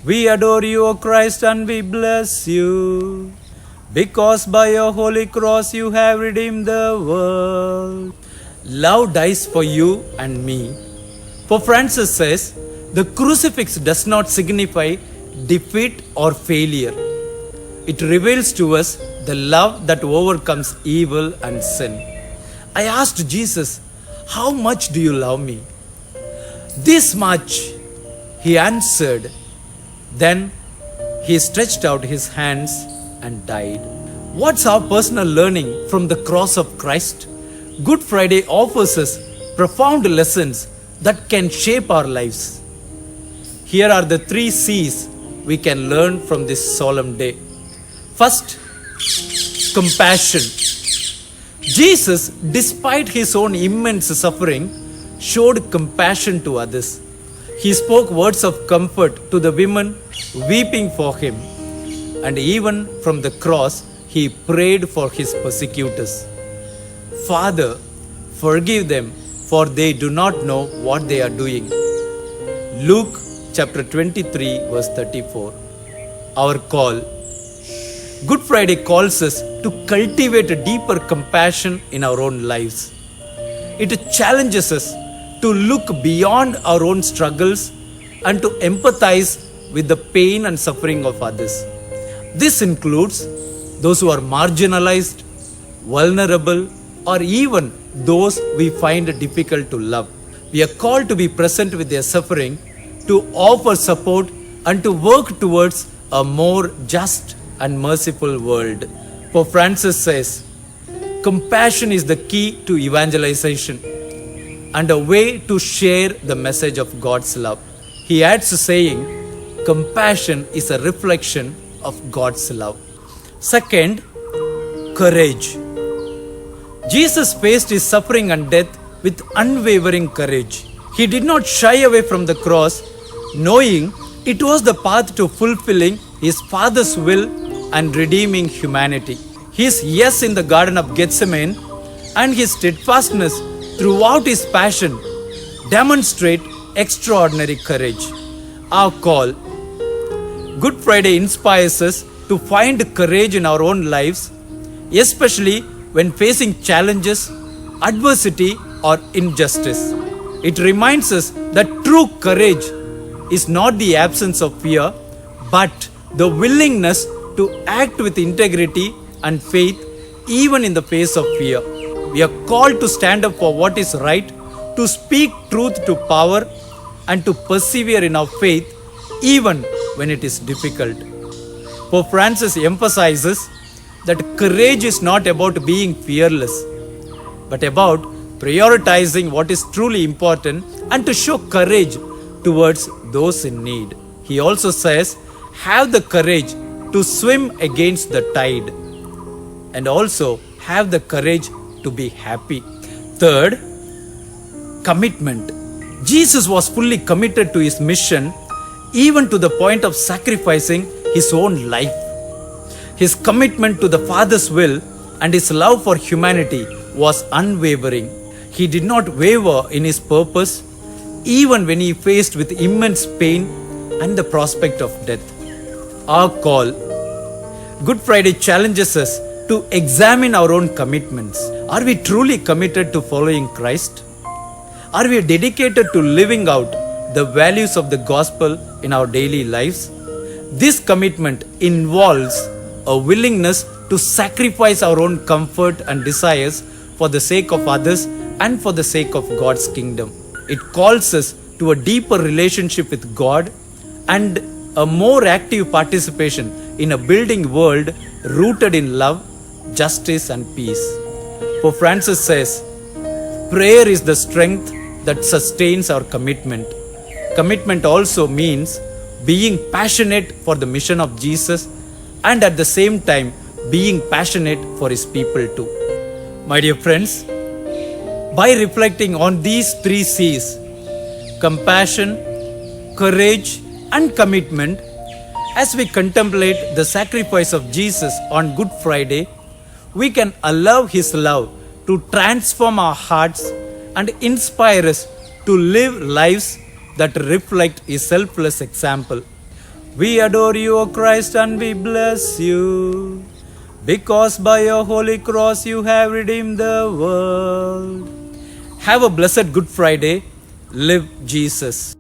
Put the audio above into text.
We adore you, O Christ, and we bless you, because by your holy cross you have redeemed the world. Love dies for you and me. Pope Francis says, the crucifix does not signify defeat or failure. It reveals to us the love that overcomes evil and sin. I asked Jesus, how much do you love me? This much, he answered. Then he stretched out his hands and died. What's our personal learning from the cross of Christ? Good Friday offers us profound lessons that can shape our lives. Here are the 3 C's we can learn from this solemn day. First, compassion. Jesus, despite his own immense suffering, showed compassion to others. He spoke words of comfort to the women weeping for him. And even from the cross, he prayed for his persecutors. Father, forgive them, for they do not know what they are doing. Luke chapter 23, verse 34. Our call. Good Friday calls us to cultivate a deeper compassion in our own lives. It challenges us to look beyond our own struggles and to empathize with the pain and suffering of others. This includes those who are marginalized, vulnerable, or even those we find difficult to love. We are called to be present with their suffering, to offer support, and to work towards a more just and merciful world. Pope Francis says, compassion is the key to evangelization and a way to share the message of God's love. He adds saying, compassion is a reflection of God's love. Second, courage. Jesus faced his suffering and death with unwavering courage. He did not shy away from the cross, knowing it was the path to fulfilling his Father's will and redeeming humanity. His yes in the Garden of Gethsemane and his steadfastness throughout his passion demonstrate extraordinary courage. Our call. Good Friday inspires us to find courage in our own lives, especially when facing challenges, adversity, or injustice. It reminds us that true courage is not the absence of fear, but the willingness to act with integrity and faith even in the face of fear. We are called to stand up for what is right, to speak truth to power, and to persevere in our faith even when it is difficult. Pope Francis emphasizes that courage is not about being fearless, but about prioritizing what is truly important and to show courage towards those in need. He also says, have the courage to swim against the tide, and also have the courage to be happy. Third, commitment. Jesus was fully committed to his mission, even to the point of sacrificing his own life. His commitment to the Father's will and his love for humanity was unwavering. He did not waver in his purpose, even when he faced with immense pain and the prospect of death. Our call. Good Friday challenges us to examine our own commitments. Are we truly committed to following Christ? Are we dedicated to living out the values of the gospel in our daily lives? This commitment involves a willingness to sacrifice our own comfort and desires for the sake of others and for the sake of God's kingdom. It calls us to a deeper relationship with God and a more active participation in a building world rooted in love, justice, and peace. Pope Francis says, prayer is the strength that sustains our commitment. Commitment also means being passionate for the mission of Jesus and at the same time being passionate for his people too. My dear friends, by reflecting on these 3 C's, compassion, courage, and commitment, as we contemplate the sacrifice of Jesus on Good Friday, we can allow his love to transform our hearts and inspire us to live lives that reflect his selfless example. We adore you, O Christ, and we bless you, because by your holy cross you have redeemed the world. Have a blessed Good Friday. Live Jesus.